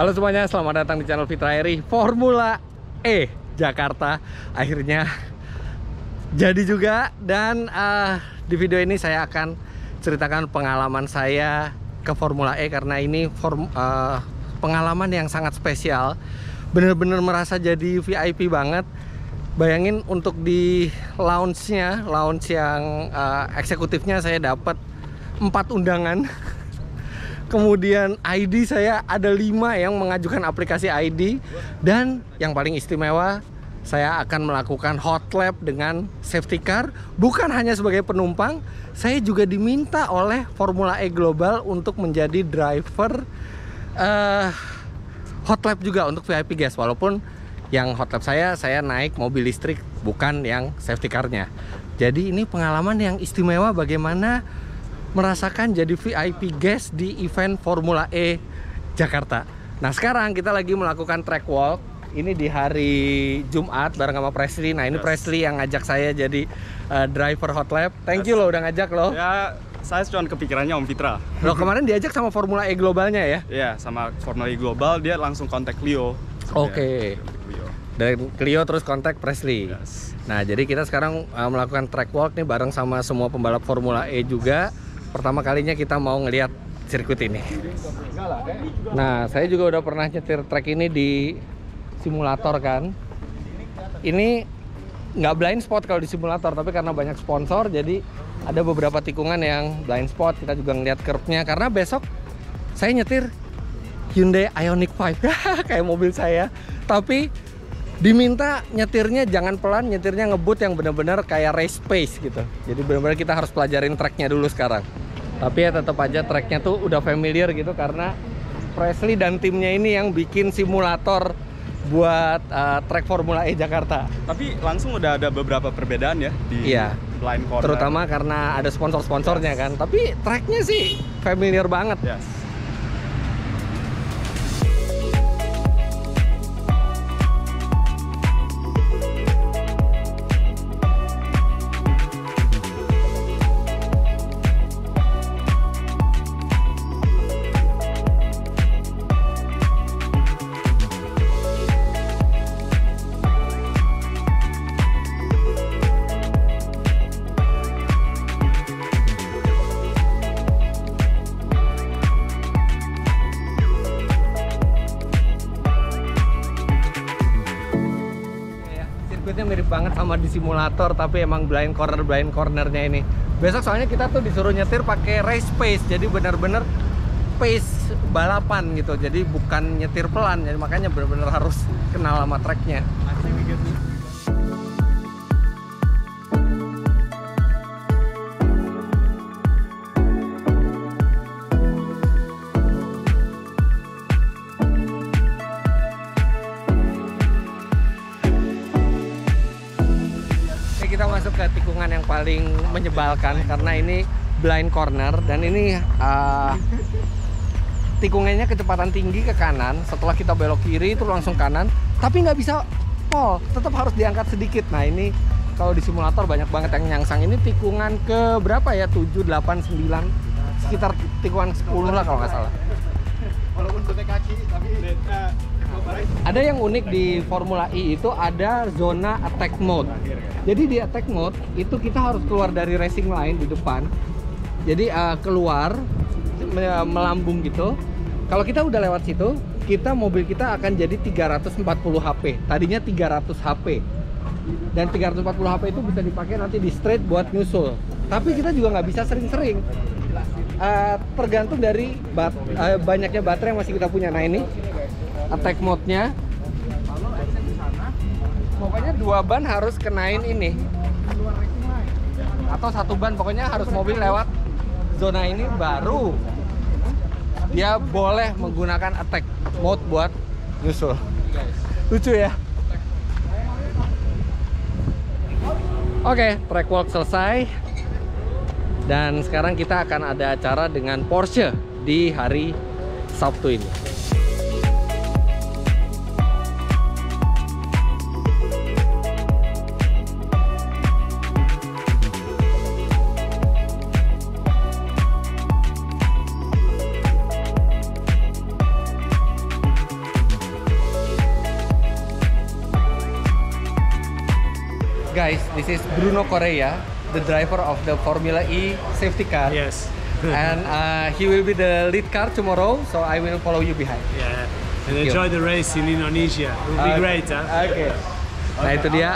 Halo semuanya, selamat datang di channel Fitra Eri. Formula E Jakarta akhirnya jadi juga. Dan di video ini saya akan ceritakan pengalaman saya ke Formula E, karena ini pengalaman yang sangat spesial. Bener-bener merasa jadi VIP banget. Bayangin, untuk di lounge yang eksekutifnya saya dapat 4 undangan. Kemudian ID saya ada 5 yang mengajukan aplikasi ID. Dan yang paling istimewa, saya akan melakukan hot lap dengan safety car. Bukan hanya sebagai penumpang, saya juga diminta oleh Formula E Global untuk menjadi driver hot lap juga untuk VIP guys. Walaupun yang hot lap saya naik mobil listrik, bukan yang safety car-nya. Jadi ini pengalaman yang istimewa bagaimana merasakan jadi VIP guest di event Formula E Jakarta. Nah, sekarang kita lagi melakukan track walk. Ini di hari Jumat bareng sama Presley. Nah, ini Presley yang ngajak saya jadi driver hot lap. Thank you loh udah ngajak loh. Ya, saya cuma kepikirannya Om Fitra. Loh, kemarin diajak sama Formula E Globalnya ya? Iya, sama Formula E Global, dia langsung kontak Clio. Oke. Dari Clio terus kontak Presley. Yes. Nah, jadi kita sekarang melakukan track walk nih bareng sama semua pembalap Formula E juga. Pertama kalinya kita mau ngelihat sirkuit ini. Nah, saya juga udah pernah nyetir track ini di simulator kan. Ini nggak blind spot kalau di simulator, tapi karena banyak sponsor jadi ada beberapa tikungan yang blind spot. Kita juga ngeliat curve-nya karena besok saya nyetir Hyundai Ioniq 5 kayak mobil saya, tapi diminta nyetirnya jangan pelan, nyetirnya ngebut yang benar-benar kayak race pace gitu. Jadi benar-benar kita harus pelajarin tracknya dulu sekarang. Tapi ya tetap aja tracknya tuh udah familiar gitu, karena Presley dan timnya ini yang bikin simulator buat track Formula E Jakarta. Tapi langsung udah ada beberapa perbedaan ya di blind corner. Terutama karena ada sponsor-sponsornya kan. Tapi tracknya sih familiar banget. Yes. Sirkuitnya mirip banget sama di simulator, tapi emang blind cornernya ini. Besok soalnya kita tuh disuruh nyetir pakai race pace, jadi benar-benar pace balapan gitu. Jadi bukan nyetir pelan, jadi makanya benar-benar harus kenal sama tracknya. Kita masuk ke tikungan yang paling menyebalkan karena ini blind corner, dan ini tikungannya kecepatan tinggi ke kanan. Setelah kita belok kiri itu langsung kanan, tapi nggak bisa pol, tetap harus diangkat sedikit. Nah, ini kalau di simulator banyak banget yang nyangsang. Ini tikungan ke berapa ya? 7, 8, 9, sekitar tikungan 10 lah kalau nggak salah. Walaupun pakai kaki, tapi ada yang unik di Formula E itu ada zona attack mode. Jadi di attack mode itu kita harus keluar dari racing line di depan. Jadi keluar melambung gitu. Kalau kita udah lewat situ, mobil kita akan jadi 340 HP. Tadinya 300 HP. Dan 340 HP itu bisa dipakai nanti di straight buat nyusul. Tapi kita juga nggak bisa sering-sering. Tergantung dari banyaknya baterai yang masih kita punya. Nah, ini attack mode-nya. Pokoknya 2 ban harus kenain ini, atau 1 ban, pokoknya harus mobil lewat zona ini baru dia boleh menggunakan attack mode buat nyusul. Lucu ya. Oke, track walk selesai. Dan sekarang kita akan ada acara dengan Porsche di hari Sabtu ini. guys, this is Bruno Correa, the driver of the Formula E safety car. Yes. And he will be the lead car tomorrow, so I will follow you behind. Yeah. And enjoy the race in Indonesia. It will be great, huh? Oke. Nah itu dia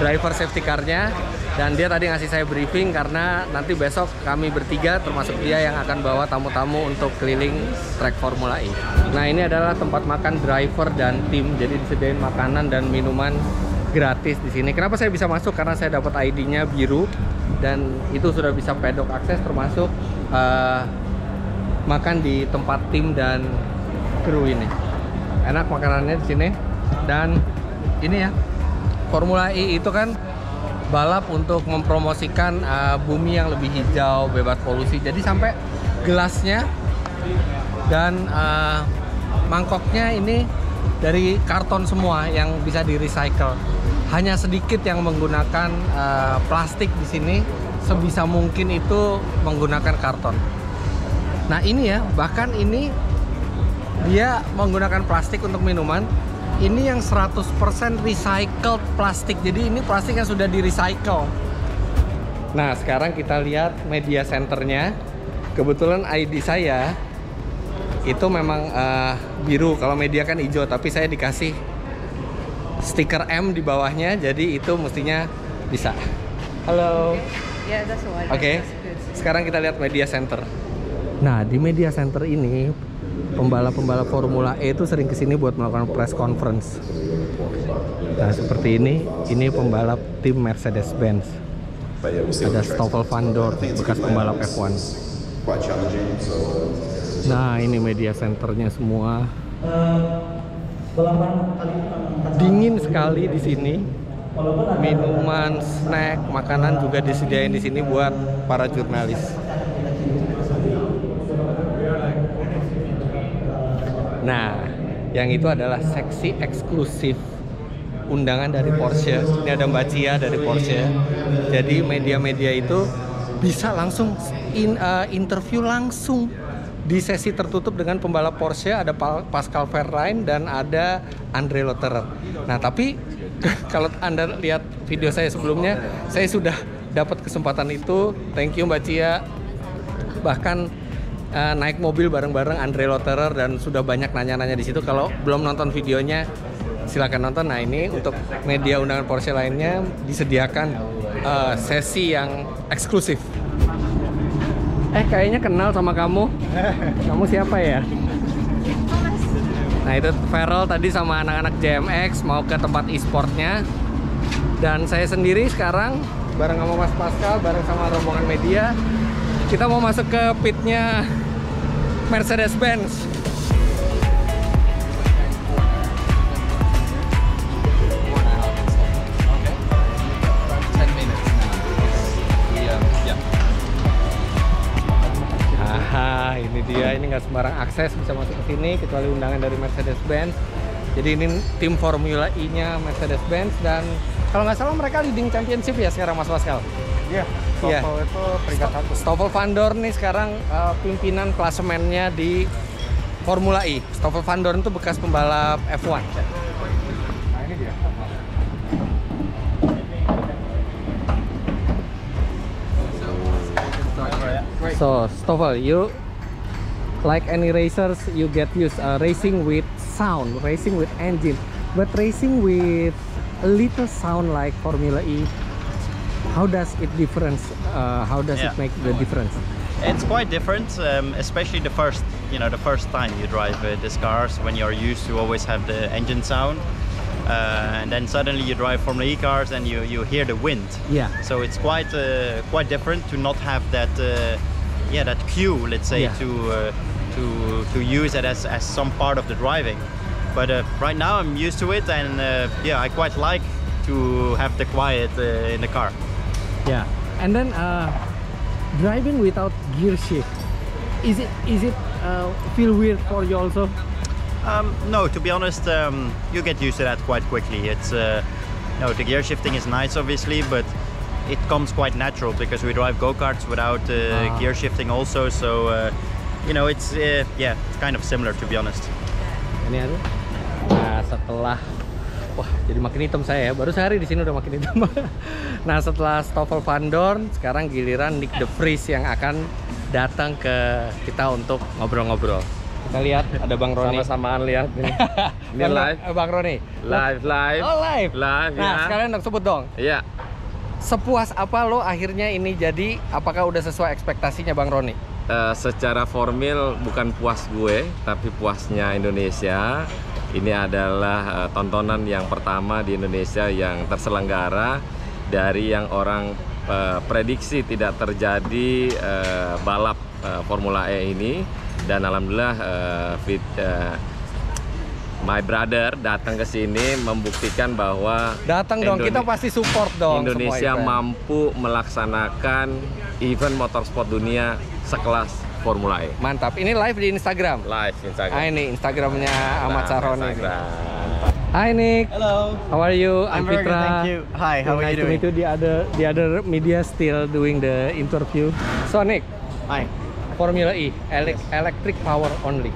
driver safety car-nya, dan dia tadi ngasih saya briefing karena nanti besok kami bertiga termasuk dia yang akan bawa tamu-tamu untuk keliling track Formula E. Nah ini adalah tempat makan driver dan tim, jadi disediain makanan dan minuman gratis di sini. Kenapa saya bisa masuk? Karena saya dapat ID-nya biru dan itu sudah bisa pedok akses, termasuk makan di tempat tim dan kru ini. Enak makanannya di sini. Dan ini ya, Formula E itu kan balap untuk mempromosikan bumi yang lebih hijau, bebas polusi. Jadi sampai gelasnya dan mangkoknya ini dari karton semua yang bisa di recycle. Hanya sedikit yang menggunakan plastik di sini. Sebisa mungkin itu menggunakan karton. Nah ini ya, bahkan ini dia menggunakan plastik untuk minuman. Ini yang 100% recycled plastik. Jadi ini plastik yang sudah di recycle. Nah sekarang kita lihat media centernya. Kebetulan ID saya itu memang biru. Kalau media kan hijau, tapi saya dikasih stiker M di bawahnya, jadi itu mestinya bisa. Halo. Yeah, that's all. Oke. Sekarang kita lihat media center. Nah, di media center ini pembalap-pembalap Formula E itu sering kesini buat melakukan press conference. Nah, seperti ini pembalap tim Mercedes-Benz. Ada Stoffel Vandoorne, bekas pembalap F1. Nah, ini media centernya semua. Dingin sekali di sini. Minuman, snack, makanan juga disediain di sini buat para jurnalis. Nah, yang itu adalah seksi eksklusif undangan dari Porsche. Ini ada Mbak Cia dari Porsche. Jadi media-media itu bisa langsung interview langsung di sesi tertutup dengan pembalap Porsche. Ada Pascal Wehrlein dan ada André Lotterer. Nah, tapi kalau Anda lihat video saya sebelumnya, saya sudah dapat kesempatan itu. Thank you Mbak Cia. Bahkan naik mobil bareng-bareng André Lotterer dan sudah banyak nanya-nanya di situ. Kalau belum nonton videonya, silakan nonton. Nah ini untuk media undangan Porsche lainnya disediakan sesi yang eksklusif. Kayaknya kenal sama kamu. Kamu siapa ya? Nah itu Farrell tadi sama anak-anak JMX mau ke tempat e-sportnya. Dan saya sendiri sekarang bareng sama Mas Pascal, bareng sama rombongan media, kita mau masuk ke pitnya Mercedes-Benz. Aha, ini dia. Ini nggak sembarang akses bisa masuk ke sini kecuali undangan dari Mercedes-Benz. Jadi ini tim Formula E-nya Mercedes-Benz, dan kalau nggak salah mereka leading championship ya sekarang Mas Pascal. Iya. Stoffel itu peringkat 1. Stoffel Vandoorne nih sekarang pimpinan klasemennya di Formula E. Stoffel Vandoorne itu bekas pembalap F1. Nah ini dia. So Stoffel, you like any racers, you get used racing with sound, racing with engine, but racing with a little sound like Formula E. How does it difference? How does it make the difference? It's quite different, especially the first time you drive these cars, when you're used to always have the engine sound, and then suddenly you drive Formula E cars and you hear the wind. Yeah. So it's quite different to not have that that cue, let's say, to use it as some part of the driving. But right now I'm used to it, and I quite like to have the quiet in the car. Yeah, and then driving without gear shift, is it feel weird for you also? No, to be honest, you get used to that quite quickly. It's the gear shifting is nice, obviously, but it comes quite natural because we drive go-karts without gear shifting also. So it's kind of similar, to be honest. Ini ada. Nah, setelah Wah, jadi makin hitam saya ya. Baru sehari di sini udah makin hitam. Nah, setelah Stoffel Vandoorne, sekarang giliran Nyck de Vries yang akan datang ke kita untuk ngobrol-ngobrol. Kita lihat ada Bang Roni. Sama-samaan lihat nih. Ini live. Bang Roni. Live. Oh, live. Live Nah, ya. sekalian dong sebut dong. Iya. Sepuas apa lo akhirnya ini jadi? Apakah udah sesuai ekspektasinya Bang Roni? Secara formil bukan puas gue, tapi puasnya Indonesia. Ini adalah tontonan yang pertama di Indonesia yang terselenggara dari yang orang prediksi tidak terjadi balap Formula E ini. Dan alhamdulillah my brother datang ke sini membuktikan bahwa Datang dong, kita pasti support dong. Indonesia semua event. mampu melaksanakan event motorsport dunia sekelas Formula E. Mantap. Ini live di Instagram. Live Instagram. Ah, ini Instagramnya Ahmad Saroni. Instagram. Hi Nick. Hello. How are you? I'm very good, Fitra. thank you. Hi, how are Nice you to meet doing? you. The other media still doing the interview. So Nick, Hi. Formula E, electric power only.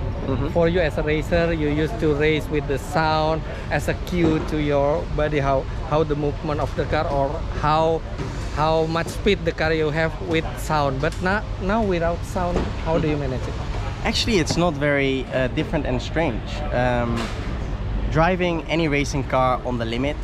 For you as a racer, you used to race with the sound as a cue to your body, how the movement of the car or how much speed the car you have with sound. But now without sound, how do you manage it? Actually, it's not very different and strange. Driving any racing car on the limit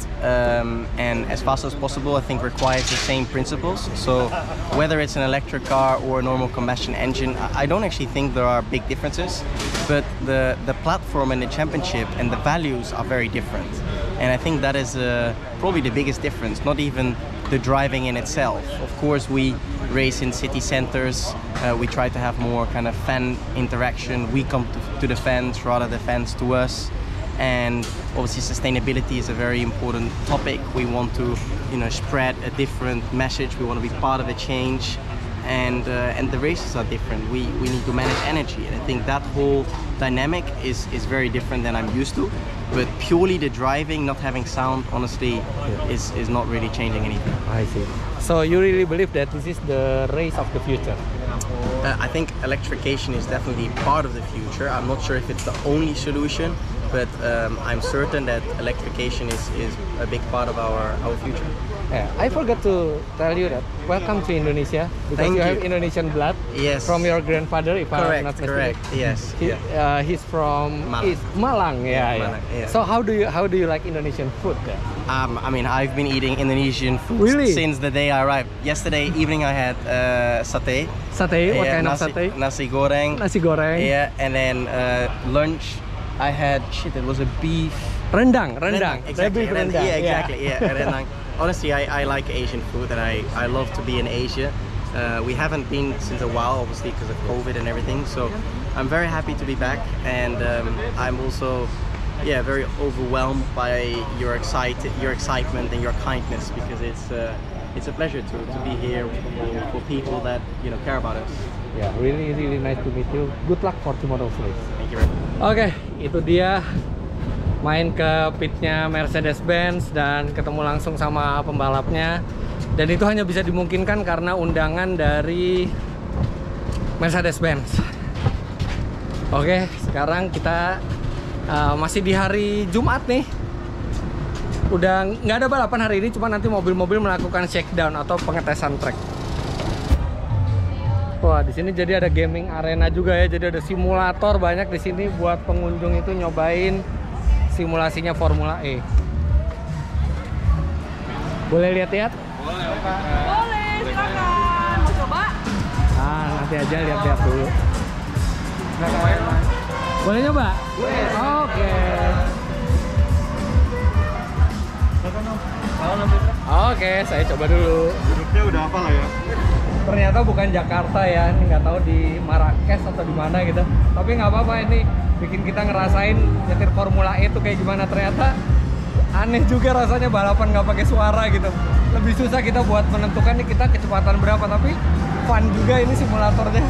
and as fast as possible, I think requires the same principles. So whether it's an electric car or a normal combustion engine, I don't actually think there are big differences, but the platform and the championship and the values are very different. And I think that is probably the biggest difference, not even the driving in itself. Of course, we race in city centers, we try to have more kind of fan interaction. We come to the fans rather than fans to us. And obviously sustainability is a very important topic. We want to, spread a different message. We want to be part of a change, and the races are different. We need to manage energy, and I think that whole dynamic is very different than I'm used to. But purely the driving, not having sound, honestly, is not really changing anything. I see. So you really believe that this is the race of the future? I think electrification is definitely part of the future. I'm not sure if it's the only solution, but I'm certain that electrification is a big part of our future. Yeah, I forgot to tell you that welcome to Indonesia because Thank you you. have Indonesian blood. Yes. From your grandfather, if I'm not Correct. mistaken. Yes. He's from Malang. Malang. Yeah, Malang, yeah. So how do you like Indonesian food there? I mean, I've been eating Indonesian food Really? since the day I arrived. Yesterday evening I had satay. Satay? What Yeah, kind of nasi, satay? Nasi goreng. Nasi goreng. Yeah, and then lunch I had it was a beef. Rendang. Exactly. Beef rendang. Yeah, exactly. Yeah, rendang. Honestly, I like Asian food, and I love to be in Asia. We haven't been since a while, obviously, because of COVID and everything. So I'm very happy to be back, and I'm also, very overwhelmed by your excitement and your kindness, because it's a pleasure to be here for people that care about us. Yeah, really nice to meet you. Good luck for tomorrow's race. Thank you very much. Oke, itu dia main ke pitnya Mercedes-Benz dan ketemu langsung sama pembalapnya. Dan itu hanya bisa dimungkinkan karena undangan dari Mercedes-Benz. Oke, sekarang kita masih di hari Jumat nih. Udah nggak ada balapan hari ini, cuma nanti mobil-mobil melakukan shakedown atau pengetesan track. Wah, di sini jadi ada gaming arena juga ya. Jadi ada simulator banyak di sini buat pengunjung itu nyobain simulasinya Formula E. Boleh lihat-lihat? Boleh, silakan. Mau coba? Nanti aja lihat-lihat dulu. Boleh nyoba? Oke. Oke, saya coba dulu. Duduknya udah apa lah ya? Ternyata bukan Jakarta ya, ini nggak tahu di Marrakesh atau di mana gitu. Tapi nggak apa-apa, ini bikin kita ngerasain nyetir Formula E itu kayak gimana. Ternyata aneh juga rasanya balapan nggak pakai suara gitu. Lebih susah kita buat menentukan nih kita kecepatan berapa, tapi fun juga ini simulatornya.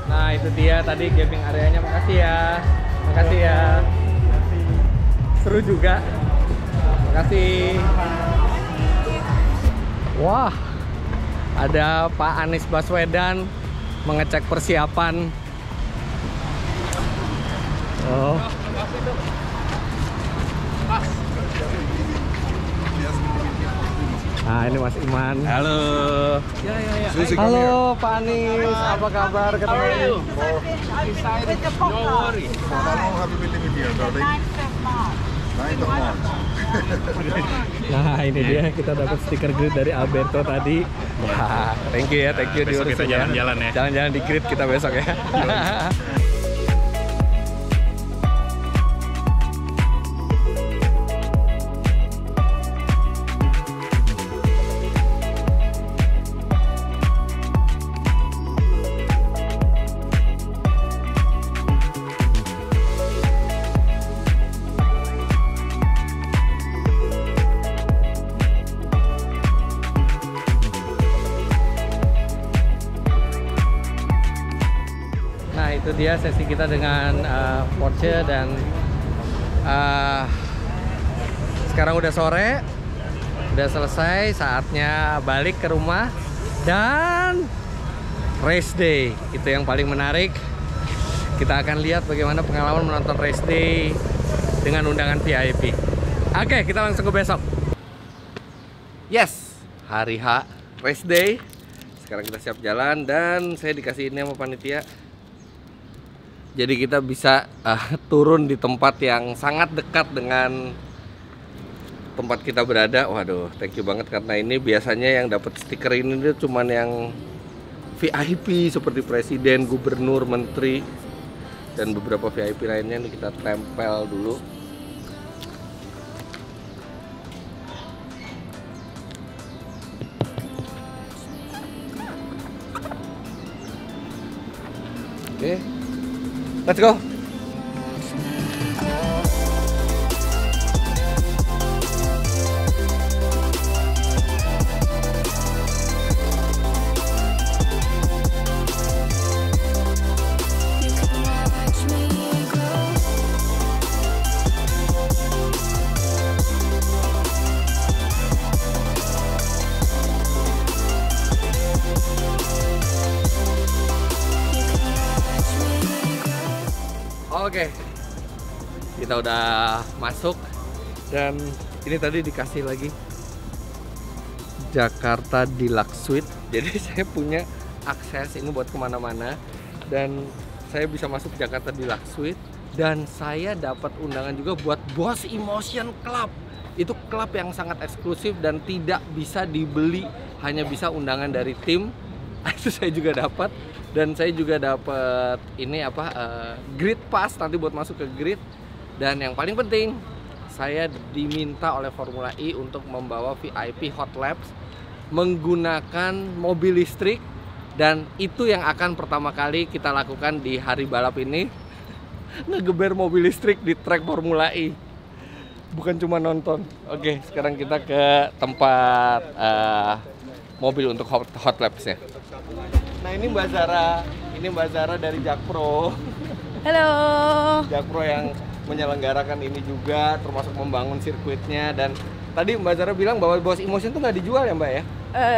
Nah, itu dia tadi gaming areanya. Makasih ya. seru juga. Makasih. Wah, ada Pak Anies Baswedan mengecek persiapan. Oh. Nah, ini Mas Iman. Halo. Halo Pak Anies, apa kabar? Ketemu. No worry. Nah, ini dia kita dapat stiker grid dari Alberto tadi. Wah, thank you ya, Besok kita jalan-jalan ya. Jalan-jalan di grid kita besok ya. Itu dia sesi kita dengan Porsche dan sekarang udah sore, udah selesai, saatnya balik ke rumah dan race day. Itu yang paling menarik. Kita akan lihat bagaimana pengalaman menonton race day dengan undangan VIP. Oke, kita langsung ke besok. Yes, hari H race day. Sekarang kita siap jalan dan saya dikasih ini sama panitia. Jadi kita bisa turun di tempat yang sangat dekat dengan tempat kita berada. Waduh, thank you banget karena ini biasanya yang dapat stiker ini dia cuman yang VIP seperti presiden, gubernur, menteri dan beberapa VIP lainnya. Ini kita tempel dulu. Oke. Let's go. Oke, kita udah masuk dan ini tadi dikasih lagi Jakarta Deluxe Suite. Jadi saya punya akses ini buat kemana-mana dan saya bisa masuk Jakarta Deluxe Suite dan saya dapat undangan juga buat Boss Emotion Club. Itu klub yang sangat eksklusif dan tidak bisa dibeli, hanya bisa undangan dari tim. Itu saya juga dapat. Dan saya juga dapat ini grid pass nanti buat masuk ke grid. Dan yang paling penting, saya diminta oleh Formula E untuk membawa VIP Hot Laps menggunakan mobil listrik. Dan itu yang akan pertama kali kita lakukan di hari balap ini, ngegeber mobil listrik di track Formula E. Bukan cuma nonton. Oke, sekarang kita ke tempat mobil untuk Hot Laps ya. Nah, ini Mbak Zara dari Jakpro. Halo. Jakpro yang menyelenggarakan ini juga, termasuk membangun sirkuitnya. Dan tadi Mbak Zara bilang bahwa Boss Emotion tuh nggak dijual ya Mbak ya?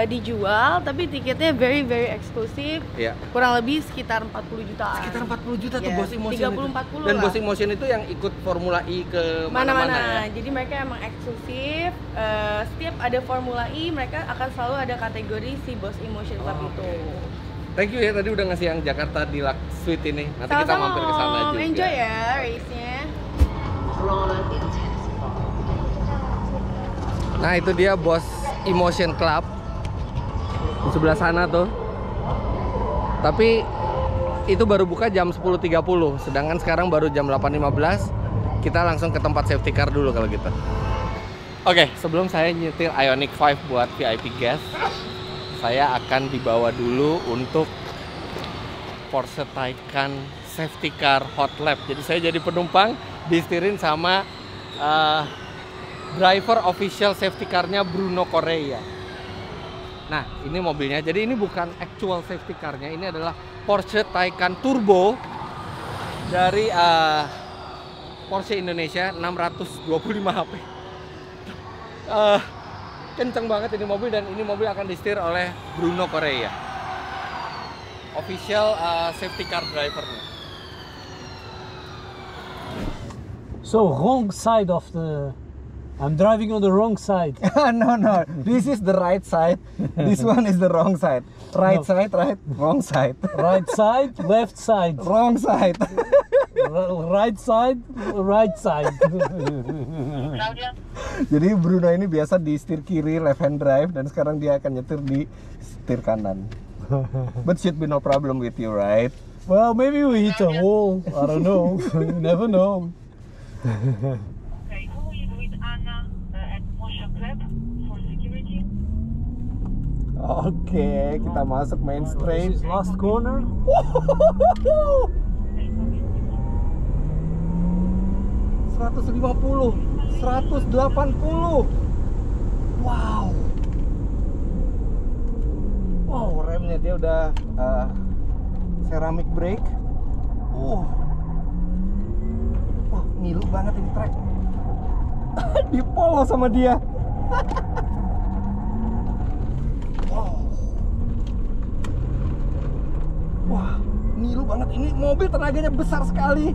Dijual, tapi tiketnya very eksklusif. Iya. Kurang lebih sekitar 40 jutaan. Sekitar 40 juta tuh Boss Emotion 30-40 Dan lah. Boss Emotion itu yang ikut Formula E ke Mana-mana. ya? Jadi mereka emang eksklusif. Setiap ada Formula E, mereka akan selalu ada kategori si Boss Emotion Club itu. Thank you ya, tadi udah ngasih yang Jakarta Deluxe Suite ini. Nanti kita mampir ke sana juga. Enjoy ya race-nya. Nah, itu dia Boss Emotion Club di sebelah sana tuh. Tapi itu baru buka jam 10.30, sedangkan sekarang baru jam 8.15. Kita langsung ke tempat safety car dulu kalau gitu. Oke, sebelum saya nyetir Ioniq 5 buat VIP guest, saya akan dibawa dulu untuk Porsche Taycan safety car hot lap. Jadi saya jadi penumpang, disetirin sama driver official safety car-nya Bruno Correa. Nah, ini mobilnya. Jadi ini bukan actual safety car-nya, ini adalah Porsche Taycan Turbo dari Porsche Indonesia 625 HP. Kenceng banget ini mobil, dan ini mobil akan disetir oleh Bruno Korea, official safety car drivernya. So wrong side of the. I'm driving on the wrong side. No, this is the right side. This one is the wrong side. Right side, right, wrong side. Right side, left side. Wrong side. Right side, right side. Jadi Bruno ini biasa di setir kiri, left hand drive, dan sekarang dia akan nyetir di setir kanan. But should be no problem with you, right? Well, maybe we hit a wall. I don't know. You never know. Okay, who is with Anna at Motion Club for security? Oke, kita masuk main straight. This is last corner. 150, 180. Wow. Wow, remnya dia udah ceramic brake. Wah, ngilu banget ini trek. Dipolo sama dia. Wow. Wah, ngilu banget ini mobil, tenaganya besar sekali.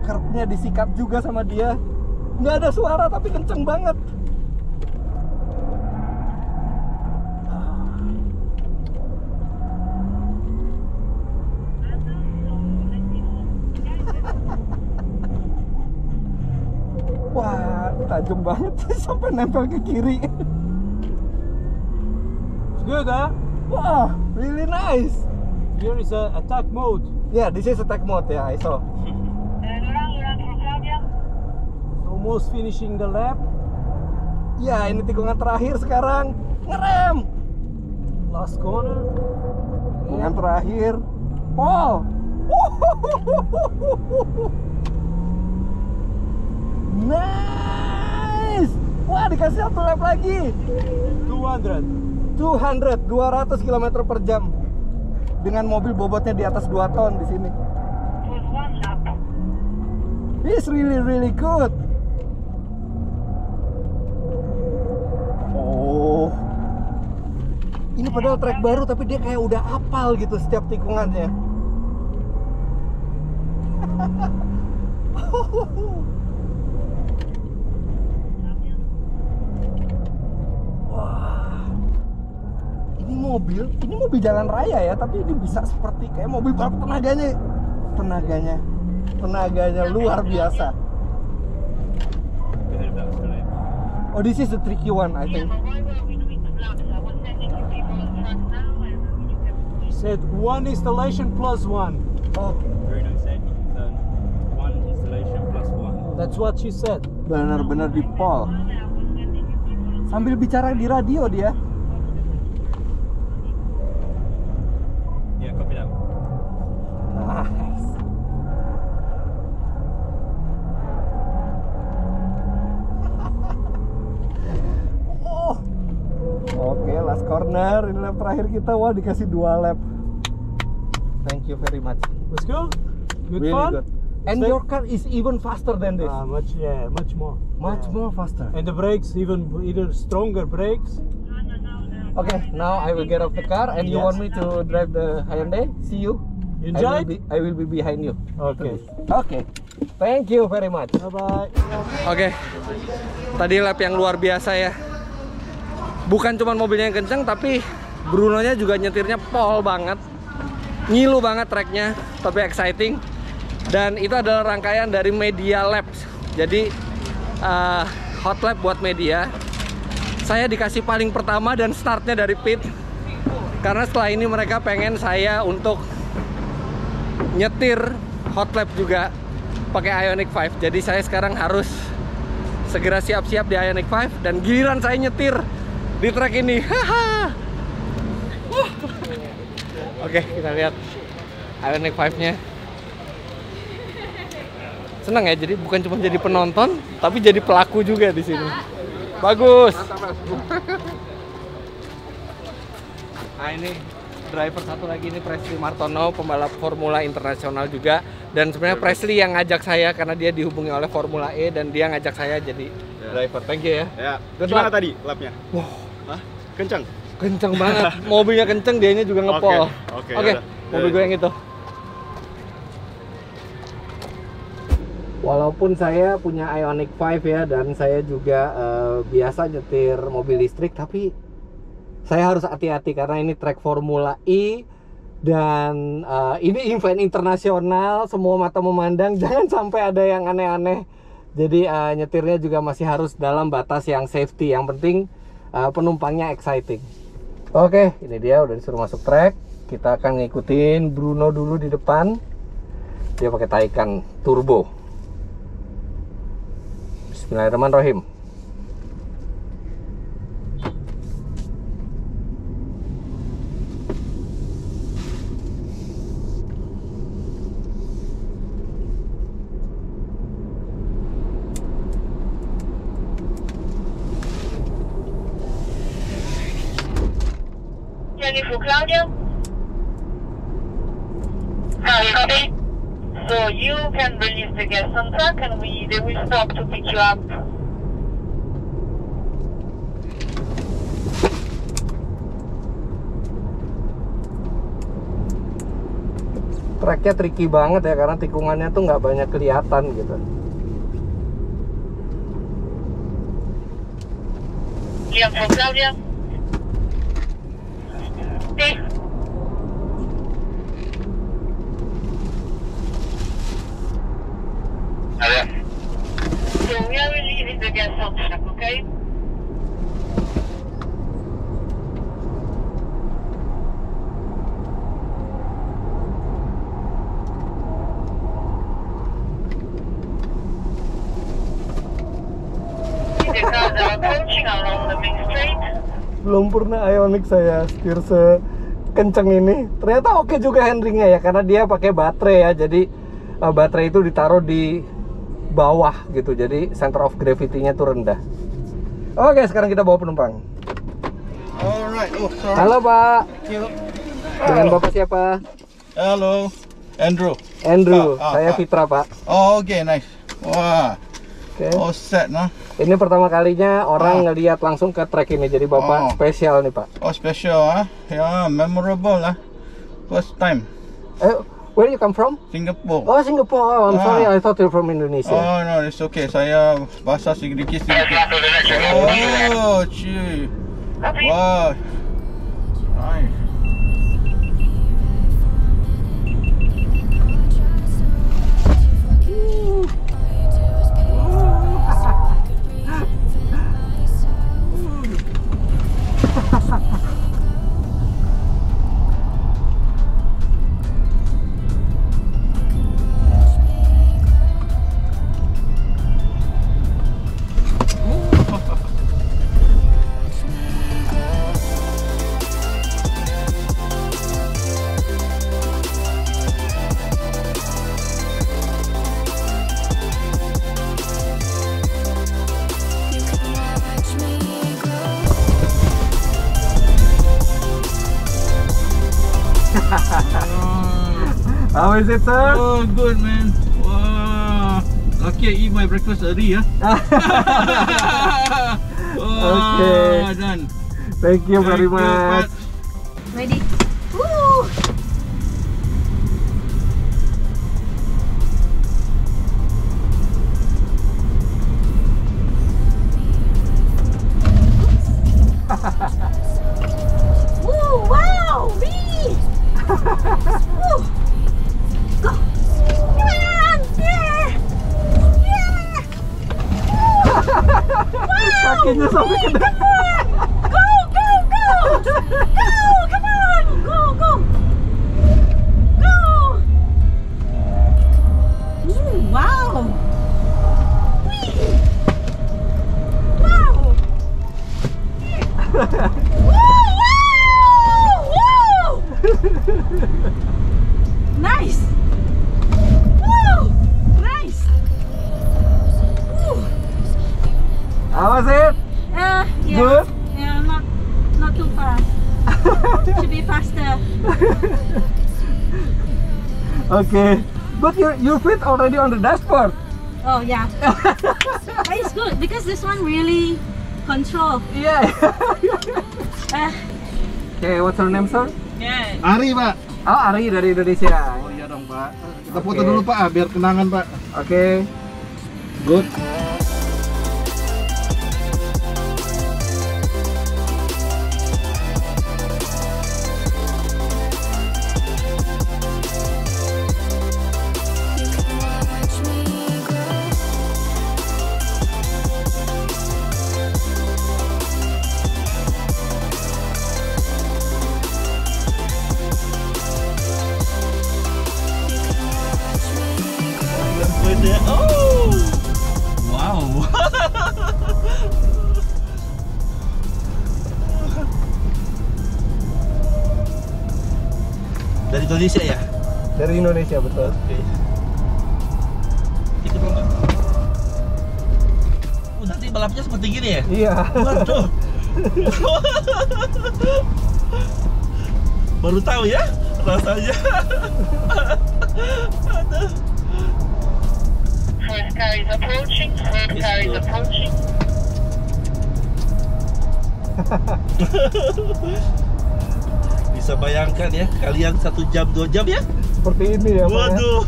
Kerbnya disikat juga sama dia. Nggak ada suara tapi kenceng banget. Wah, tajam banget sampai nempel ke kiri. It's good, huh? Wah, really nice. Here is a attack mode. Yeah, this is attack mode ya, I saw. Laurent for Claudia. Almost finishing the lap. Ya, ini tikungan terakhir sekarang. Ngerem. Last corner. Tikungan terakhir. Paul. Nice. Wah, dikasih satu lap lagi. 200 km per jam. Dengan mobil bobotnya di atas 2 ton di sini. Was one lap. It's really good. Oh. Ini padahal trek baru tapi dia kayak udah apal gitu setiap tikungannya. Wah. Ini mobil jalan raya ya, tapi ini bisa seperti kayak mobil balap, tenaganya luar biasa. Oh, this is the tricky one, I think. But why were we doing two laps? I was sending you people on track now and you can He said one installation plus one. Oke. Bruno said he's done one installation plus one. That's what she said. Benar-benar di pol. Sambil bicara di radio dia. Yeah, copy that. Nice. Oh. Oke, last corner. Ini lap terakhir kita. Wah, dikasih 2 lap. Thank you very much. Let's go. Good Really fun. good. And your car is even faster than this. Much more. Much more faster. And the brakes even either stronger brakes. Okay, now I will get off the car and you Yes. want me to drive the Hyundai? See you. Enjoy. I will be behind you. Okay. Okay. Thank you very much. Bye bye. Oke. Tadi lap yang luar biasa ya. Bukan cuma mobilnya yang kenceng, tapi Bruno-nya juga nyetirnya pol banget. Ngilu banget treknya, tapi exciting. Dan itu adalah rangkaian dari media laps. Jadi hot lap buat media. Saya dikasih paling pertama dan startnya dari pit. Karena setelah ini mereka pengen saya untuk nyetir hot lap juga pakai Ioniq 5. Jadi saya sekarang harus segera siap-siap di Ioniq 5 dan giliran saya nyetir di trek ini. Oke, kita lihat Ioniq 5-nya. senang ya, jadi bukan cuma jadi penonton, tapi jadi pelaku juga di sini. Bagus. Nah ini driver satu lagi, ini Presley Martono, pembalap Formula Internasional juga. Dan sebenarnya Presley yang ngajak saya karena dia dihubungi oleh Formula E dan dia ngajak saya jadi driver. Thank you ya. Ya. Gimana tadi lapnya? Wow, Hah? Kencang? kenceng banget. Mobilnya kenceng, dianya juga ngepol. Oke, Oke, yaudah. mobil gue yang itu. Walaupun saya punya Ioniq 5 ya, dan saya juga biasa nyetir mobil listrik, tapi saya harus hati-hati karena ini track Formula E dan ini event internasional, semua mata memandang, jangan sampai ada yang aneh-aneh. Jadi nyetirnya juga masih harus dalam batas yang safety. Yang penting penumpangnya exciting. Oke, ini dia udah disuruh masuk track. Kita akan ngikutin Bruno dulu di depan. Dia pakai Taycan turbo. Bismillahirrahmanirrahim. Ready for Claudia? Copy. So you can release the gas on track and they will stop to pick you up. Tracknya tricky banget ya, karena tikungannya tuh nggak banyak kelihatan gitu. Clear for Claudia. Okay. So we are releasing the gas on track, okay? The cars are approaching along the main street. Belum pernah Ioniq saya setir sekenceng ini. Ternyata oke juga handlingnya ya, karena dia pakai baterai ya. Jadi baterai itu ditaruh di bawah gitu, jadi center of gravity-nya tuh rendah. Oke, sekarang kita bawa penumpang. Alright. Oh, sorry. Halo Pak. Thank you. Dengan Bapak siapa? Halo. Andrew. Andrew. Ah, Saya Pak. Fitra Pak. Oh, okay, nice. Wah. Oke. Oh, set nah. Ini pertama kalinya orang ngelihat langsung ke track ini, jadi Bapak spesial nih Pak. Oh, special ah. Yeah, memorable lah. First time. Where you come from? Singapore. Oh, Singapore. Oh, I'm sorry, I thought you're from Indonesia. Oh no, it's okay. Saya bahasa sedikit. Oh, cuy. Wow. Nice. How is it, sir? Oh, good man. Wow. Lucky I eat my breakfast early, yeah. Okay. Done. Thank you very Thank you, much. Pat. Ready? Woo! Woo! Wow! Me! Woo! Go! Come on! Yeah! Yeah! Wow! Kakinya sampai ke depan. Go! Go! Go! Go! Come on! Go! Go! Go! Wow! Whee! Wow! Woo! Woo! Nice! Woo! Nice! How was it? Yeah. Good? Yeah, not too fast. Should be faster. Okay. But your feet already on the dashboard. Oh yeah. But it's good because this one really control. Yeah. Okay, what's your name, sir? Yeah. Ari, Pak. Oh, Ari dari Indonesia. Oh iya dong, Pak. Kita foto dulu, Pak, biar kenangan, Pak. Oke. Good. Oh, wow. Dari Indonesia ya? Dari Indonesia, betul. Oke. Kita berangkat. Nanti balapnya seperti gini ya? Iya. Waduh. Baru tahu ya rasanya. Aduh. First car is approaching. First car is approaching. Bisa bayangkan ya, kalian 1 jam 2 jam ya? Seperti ini ya, Pak. Waduh.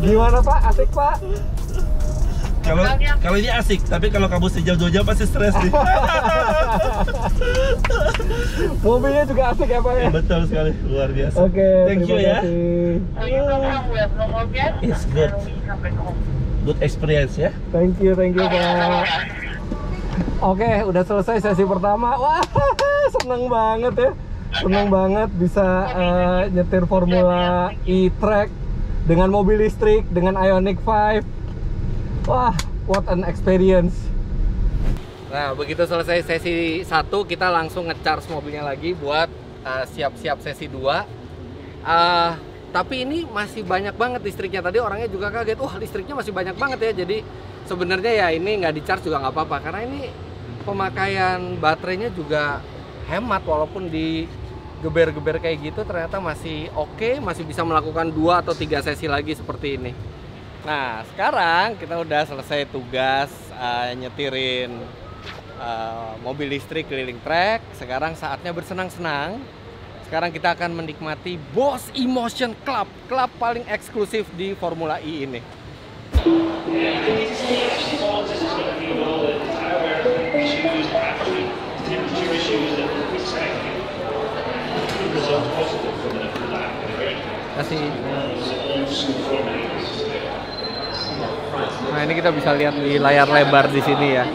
Gimana, Pak? Asik, Pak? Kalau ini asik, tapi kalau kamu sejam 2 jam pasti stres nih. Mobilnya juga asik ya, Pak ya? Betul sekali, luar biasa. Oke, thank you ya. So you come home with no more gas. It's good. And we come back home. Good experience ya. Thank you, Pak. Oke, udah selesai sesi pertama. Wah, seneng banget ya. Seneng banget bisa nyetir Formula E track dengan mobil listrik, dengan Ioniq 5. Wah, what an experience. Nah, begitu selesai sesi 1, kita langsung nge-charge mobilnya lagi buat siap-siap sesi 2. Tapi ini masih banyak banget listriknya. Tadi orangnya juga kaget, wah listriknya masih banyak banget ya. Jadi sebenarnya ya ini nggak di-charge juga nggak apa-apa, karena ini pemakaian baterainya juga hemat. Walaupun di geber-geber kayak gitu ternyata masih oke, masih bisa melakukan 2 atau 3 sesi lagi seperti ini. Nah, sekarang kita udah selesai tugas nyetirin mobil listrik keliling trek. Sekarang saatnya bersenang-senang. Sekarang kita akan menikmati Boss Emotion Club, klub paling eksklusif di Formula E ini. Kasih. Nah, ini kita bisa lihat di layar lebar di sini ya.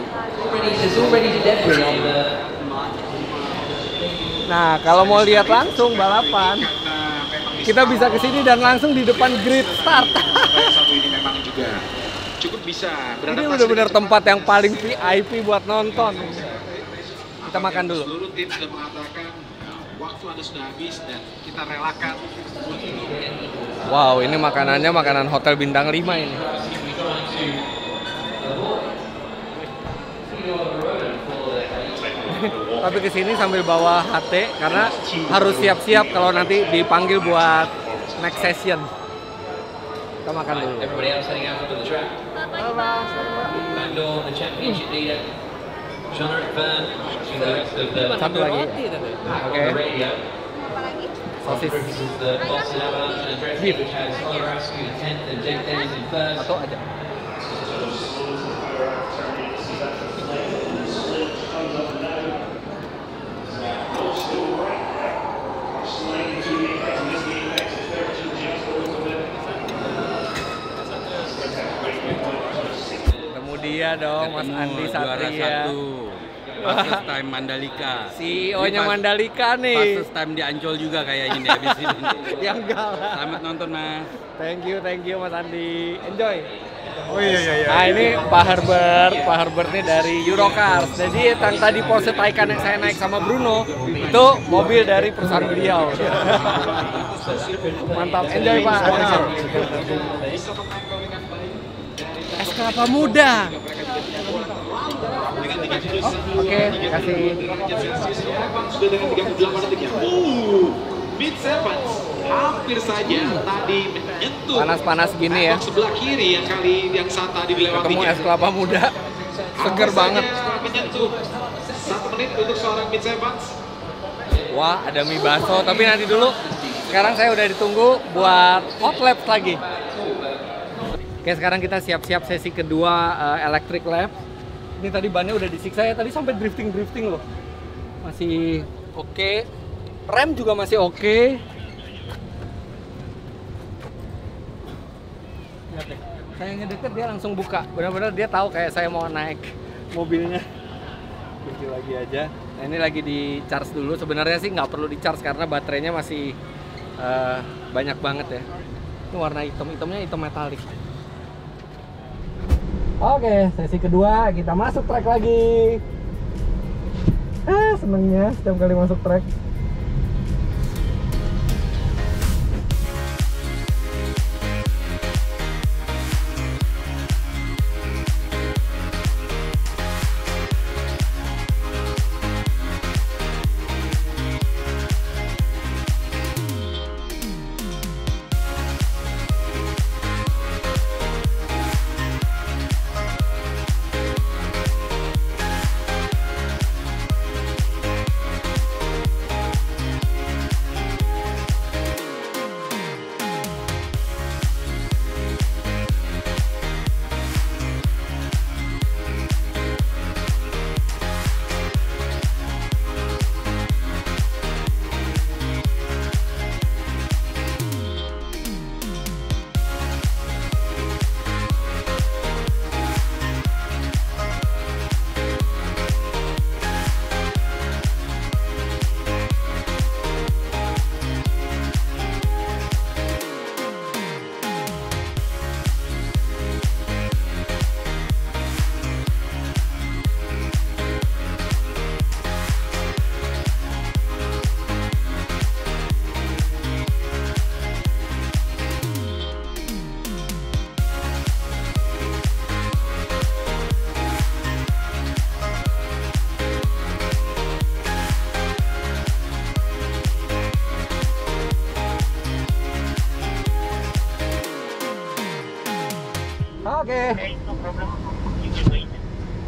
Nah, kalau mau lihat langsung balapan, kita bisa ke sini dan langsung di depan grid start. Ini memang juga cukup bisa. Ini benar-benar tempat yang paling VIP buat nonton. Kita makan dulu. Seluruh tim sudah mengatakan waktu Anda sudah habis dan kita relakan. Wow, ini makanannya makanan hotel bintang 5 ini. Tapi kesini sambil bawa HT karena harus siap-siap kalau nanti dipanggil buat next session. Kita makan dulu. Satu lagi. Oke. Sosis. Beef. Atau aja. Dia dong, Mas Andi Satria. Fastest time Mandalika. CEO-nya Mandalika nih. Fastest time di Ancol juga kayaknya nih habis ini. Ya enggak lah. Selamat nonton, Mas. Thank you Mas Andi. Enjoy. Oh iya. Nah, ini Pak Herbert nih dari Eurocars. Jadi yang tadi Porsche Taycan yang saya naik sama Bruno, itu mobil dari perusahaan beliau. Mantap, enjoy Pak. Es kelapa muda. Oke, kasih. Sudah dengan 38 detiknya. Mitch Evans hampir saja tadi menyentuh Panas-panas gini ya. sebelah kiri yang saat tadi dilewatinya. Ketemu es kelapa muda, seger banget. Menyentuh 1 menit untuk seorang Mitch Evans. Wah, ada mie bakso, tapi nanti dulu. Sekarang saya udah ditunggu buat hot lap lagi. Oke, sekarang kita siap-siap sesi kedua electric lap. Ini tadi bannya udah disiksa ya, tadi sampai drifting loh. Masih oke. Rem juga masih oke. Lihat deh, saya ngedeket dia langsung buka. Benar-benar dia tahu kayak saya mau naik mobilnya. Kunci lagi aja. Nah, ini lagi di charge dulu. Sebenarnya sih nggak perlu di charge karena baterainya masih banyak banget ya. Ini warna hitamnya hitam metalik. Oke, sesi kedua kita masuk track lagi. Senengnya setiap kali masuk track. Oke.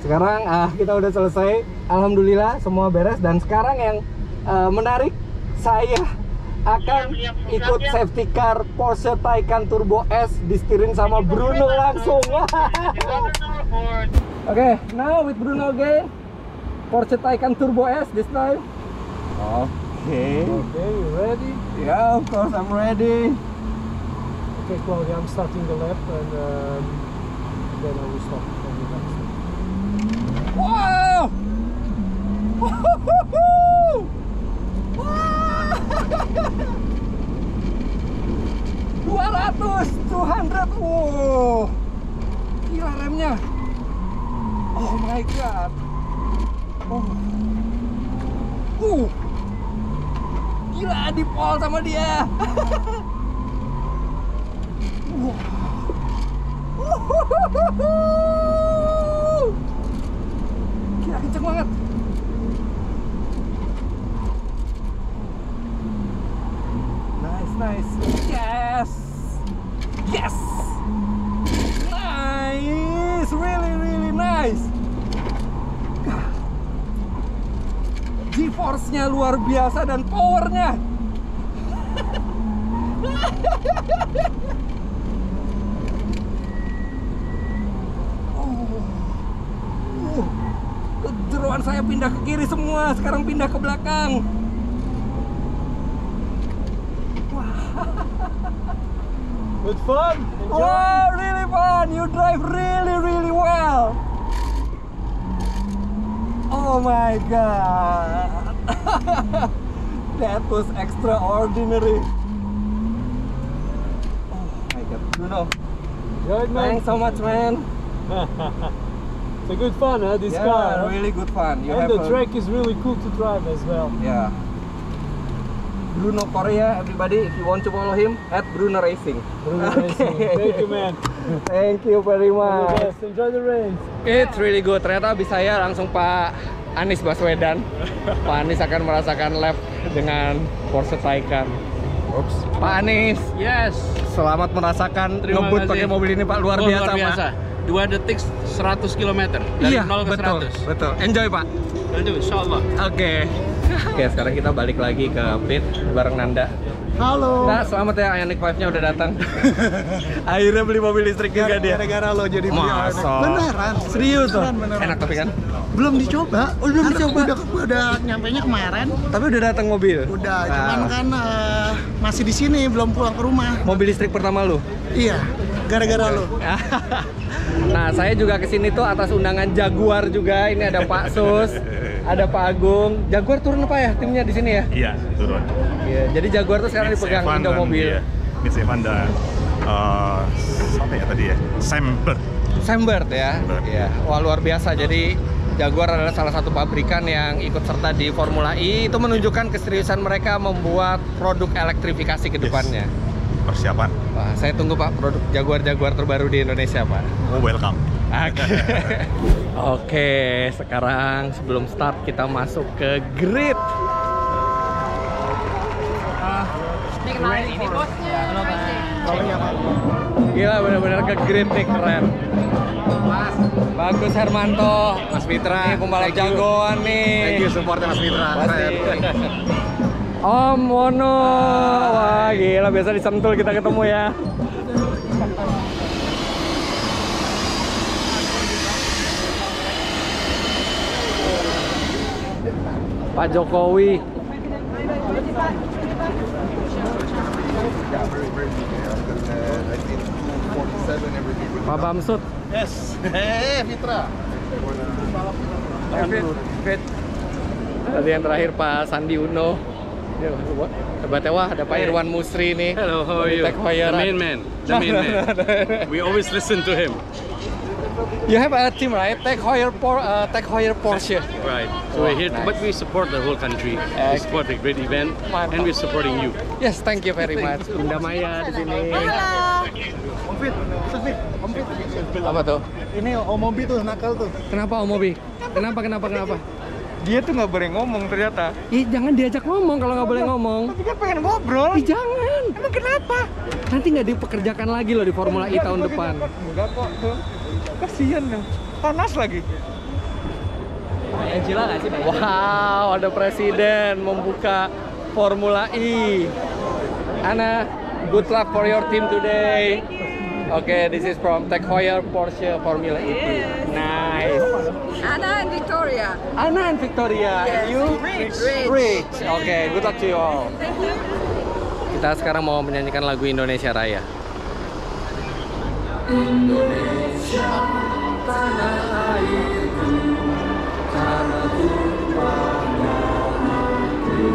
Sekarang kita udah selesai. Alhamdulillah semua beres. Dan sekarang yang menarik, saya akan ikut safety car Porsche Taycan Turbo S disetirin sama Bruno langsung. Oke, now with Bruno again. Porsche Taycan Turbo S this time. Okay, you ready? Yeah, of course I'm ready. Okay, Claudia, I'm starting the lap and then I will stop from the next one. Wow! 200, wow, gila remnya. Oh my god. Gila di pol sama dia. Gila kenceng banget. Nice. Yes. Nice. Really nice. G-force-nya luar biasa dan powernya. Kejeroan saya pindah ke kiri semua, sekarang pindah ke belakang. Good fun? Wow, really fun. You drive really well. Oh my god. That was extraordinary. Oh my god, Bruno. Good, man. Thanks so much, man. It's a good fun, huh, this car? Really good fun. And the track is really cool to drive as well. Yeah. Bruno Korea, everybody. If you want to follow him, @Bruno Racing. Bruno Racing. Thank you, man. Thank you very All much. the best. Enjoy the race. It's really good. Ternyata habis saya langsung Pak Anies Baswedan. Pak Anies akan merasakan lap dengan Porsche Taycan. Oops. Pak Anies, Yes. selamat merasakan Terima ngebut kasih. pakai mobil ini Pak, luar biasa, Pak. 2 detik 100 km dari Iya, 0 ke betul, 100. betul. Enjoy, Pak. Itu insyaallah. Oke. Oke, sekarang kita balik lagi ke pit bareng Nanda. Halo. Nah, selamat ya, Ioniq 5-nya udah datang. Akhirnya beli mobil listrik juga dia. Gara-gara lo jadi beli Ioniq. Masa? Beneran. Serius tuh? Beneran. Enak tapi kan? Belum dicoba. Oh, belum dicoba? Udah nyampainya kemarin. Tapi udah datang mobil? Udah, cuman kan masih di sini, belum pulang ke rumah. Mobil listrik pertama lu? Iya, gara-gara lo. Nah, saya juga kesini tuh atas undangan Jaguar juga. Ini ada Pak Sus, ada Pak Agung. Jaguar turun apa ya timnya di sini ya? Iya, turun. Iya, jadi Jaguar tuh sekarang dipegang Indomobil. Miss Evan dan apa ya tadi ya? Sambert ya. Iya. Wah, luar biasa. Jadi Jaguar adalah salah satu pabrikan yang ikut serta di Formula E. Itu menunjukkan keseriusan mereka membuat produk elektrifikasi ke depannya. Persiapan. Wah, saya tunggu Pak produk Jaguar terbaru di Indonesia, Pak. Oh, welcome. Oke, sekarang sebelum start kita masuk ke grid. Ini bosnya. Gila, bener-bener ke grid nih, keren. Bagus Hermanto, Mas Mitra. Ini pembalap jagoan nih. Thank you supportnya Mas Mitra. Om Wono, wah gila, biasa di Sentul kita ketemu ya. Pak Jokowi. Pak Bamsud. Yes. Mitra. Fit. Tadi yang terakhir Pak Sandi Uno. Hebat wah, ada Pak Irwan Musri nih. Hello, how are you? Tech Heuer. The main man. The main man. We always listen to him. You have a team, right? Tech Heuer Porsche. Right. So we're here, but we support the whole country. We support the great event, and we're supporting you. Yes, thank you very much. Bunda Maya di sini. Apa tuh? Ini Om Mobi tuh nakal tuh. Kenapa Om Mobi? Kenapa? Dia tuh nggak boleh ngomong ternyata. Ih, jangan diajak ngomong kalau nggak boleh ngomong. Tapi kan pengen ngobrol. Ih, jangan. Emang kenapa? Nanti nggak dipekerjakan lagi loh di Formula E tahun depan. Enggak kok tuh. Kasian dong. Panas lagi. Gila nggak sih? Wow, ada presiden membuka Formula E. Anna, good luck for your team today. Okay, this is from Tech Heuer Porsche Formula E. Nice. Anna and Victoria. Anna and Victoria. Yes. And you? Rich. Okay, good luck to you all. Thank you. Kita sekarang mau menyanyikan lagu Indonesia Raya. Indonesia tanah airku, tanah tumpahnya hati.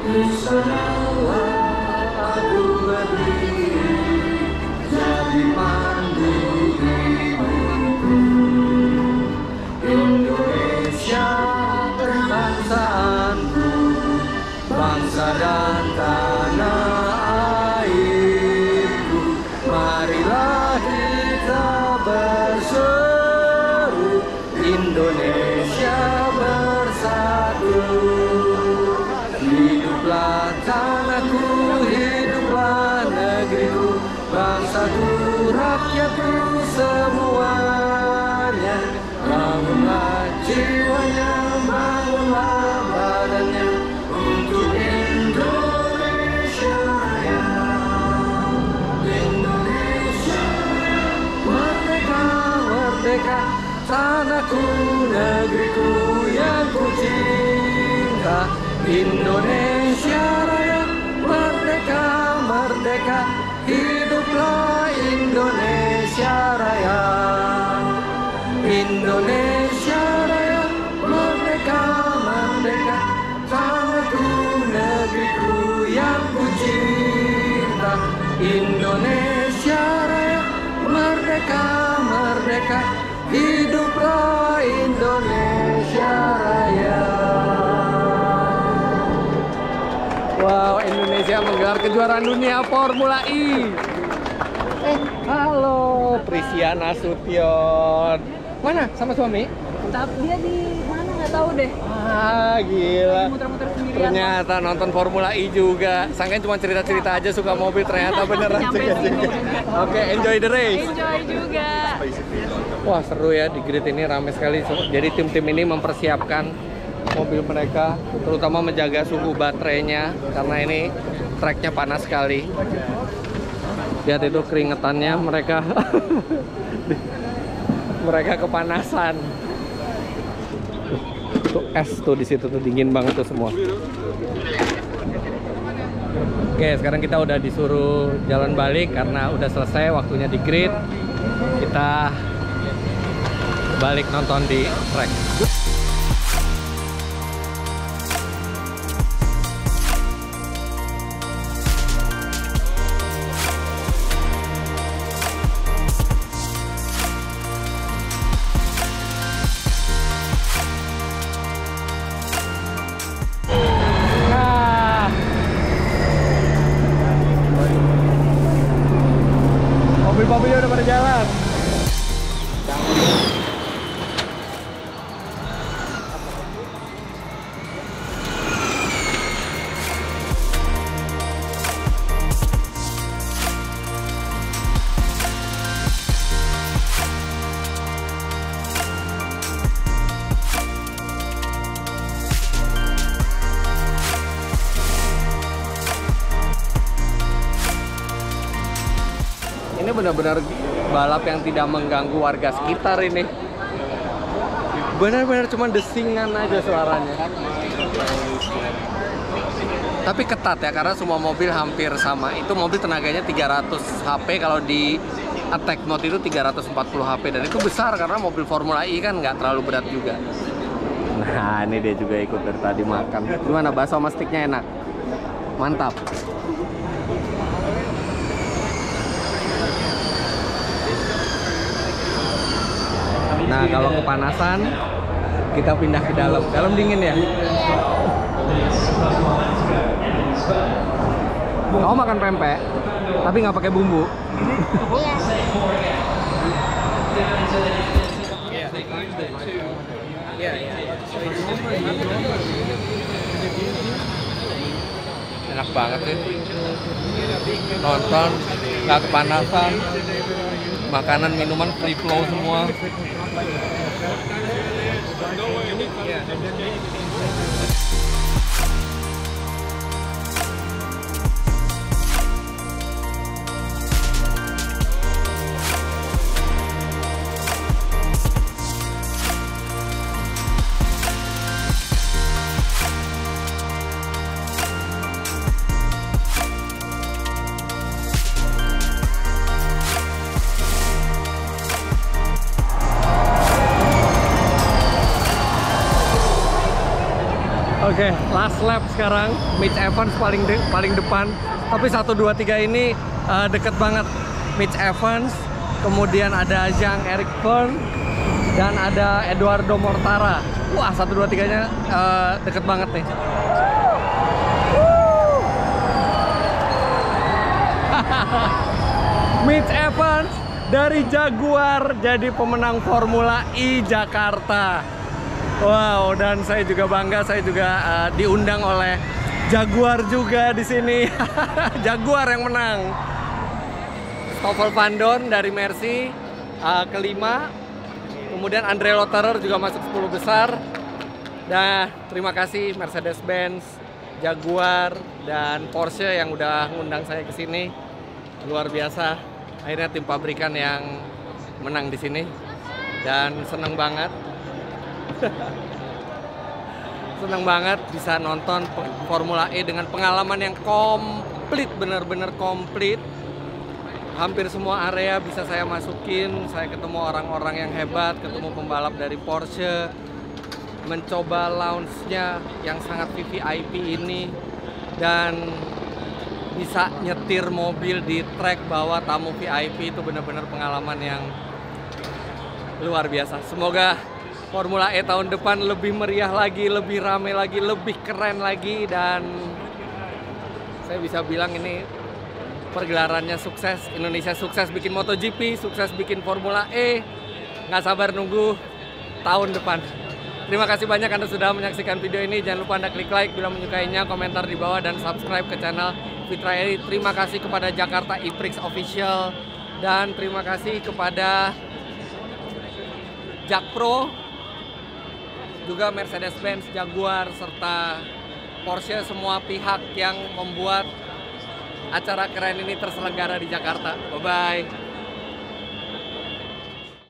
Di sanalah aku berdiri, jadi pandu hidupku. Indonesia kebangsaanku, bangsa dan tanah airku. Marilah kita berseru, Indonesia bersatu. Hiduplah tanahku, hiduplah negeriku, bangsaku, rakyatku semuanya. Bangunlah jiwanya, bangunlah badannya untuk Indonesia Raya. Indonesia merdeka, merdeka, tanahku, negeriku yang ku cinta. Indonesia Raya, merdeka, merdeka, hiduplah Indonesia Raya. Indonesia Raya, merdeka, merdeka, tanahku, negeriku yang ku cinta. Indonesia Raya, merdeka, merdeka, hiduplah Indonesia Raya. gelar kejuaraan dunia Formula E. Halo, Prisia Nasution. Mana sama suami? Dia di mana nggak tahu deh. Gila. Muter-muter sendirian. Ternyata nonton Formula E juga. Sangkain cuma cerita-cerita aja suka mobil, ternyata beneran juga. Oke, enjoy the race. Enjoy juga. Wah, seru ya di grid ini, ramai sekali. Jadi tim-tim ini mempersiapkan mobil mereka, terutama menjaga suhu baterainya karena ini tracknya panas sekali. Lihat itu keringetannya mereka. Mereka kepanasan. Tuh es tuh di situ tuh dingin banget tuh semua. Oke, sekarang kita udah disuruh jalan balik karena udah selesai waktunya di grid. Kita balik nonton di track. Mobil-mobilnya udah pada jalan. Ini benar-benar balap yang tidak mengganggu warga sekitar ini. Benar-benar cuma desingan aja suaranya. Tapi ketat ya, karena semua mobil hampir sama. Itu mobil tenaganya 300 HP, kalau di attack mode itu 340 HP. Dan itu besar karena mobil Formula E kan nggak terlalu berat juga. Nah, ini dia juga ikut dari tadi makan. Gimana, bakso sama sticknya enak? Mantap. Nah, kalau kepanasan kita pindah ke dalam. Dalam dingin ya. Kamu makan pempek, tapi nggak pakai bumbu. Enak banget ya. Nonton, nggak kepanasan. Makanan, minuman free flow semua. Oke, last lap sekarang. Mitch Evans paling depan. Tapi 1, 2, 3 ini deket banget. Mitch Evans, kemudian ada Jean-Eric Vergne, dan ada Eduardo Mortara. Wah, 1, 2, 3-nya deket banget nih. Mitch Evans dari Jaguar jadi pemenang Formula E Jakarta. Wow, dan saya juga bangga, saya juga diundang oleh Jaguar juga di sini. Jaguar yang menang. Stoffel Vandoorne dari Mercy kelima. Kemudian Andre Lotterer juga masuk 10 besar. Dan terima kasih Mercedes-Benz, Jaguar, dan Porsche yang udah ngundang saya ke sini. Luar biasa. Akhirnya tim pabrikan yang menang di sini. Dan seneng banget. Seneng banget bisa nonton Formula E dengan pengalaman yang komplit, bener-bener komplit. Hampir semua area bisa saya masukin. Saya ketemu orang-orang yang hebat, ketemu pembalap dari Porsche, mencoba lounge-nya yang sangat VVIP ini, dan bisa nyetir mobil di track bawah tamu VIP. Itu bener-bener pengalaman yang luar biasa. Semoga Formula E tahun depan lebih meriah lagi, lebih ramai lagi, lebih keren lagi, dan saya Saya bisa bilang ini pergelarannya sukses, Indonesia sukses bikin MotoGP, sukses bikin Formula E. Nggak sabar nunggu tahun depan. Terima kasih banyak Anda sudah menyaksikan video ini. Jangan lupa Anda klik like bila menyukainya, komentar di bawah, dan subscribe ke channel Fitra Eri. Terima kasih kepada Jakarta E-Prix Official, dan terima kasih kepada Jakpro, juga Mercedes-Benz, Jaguar, serta Porsche, semua pihak yang membuat acara keren ini terselenggara di Jakarta. Bye-bye.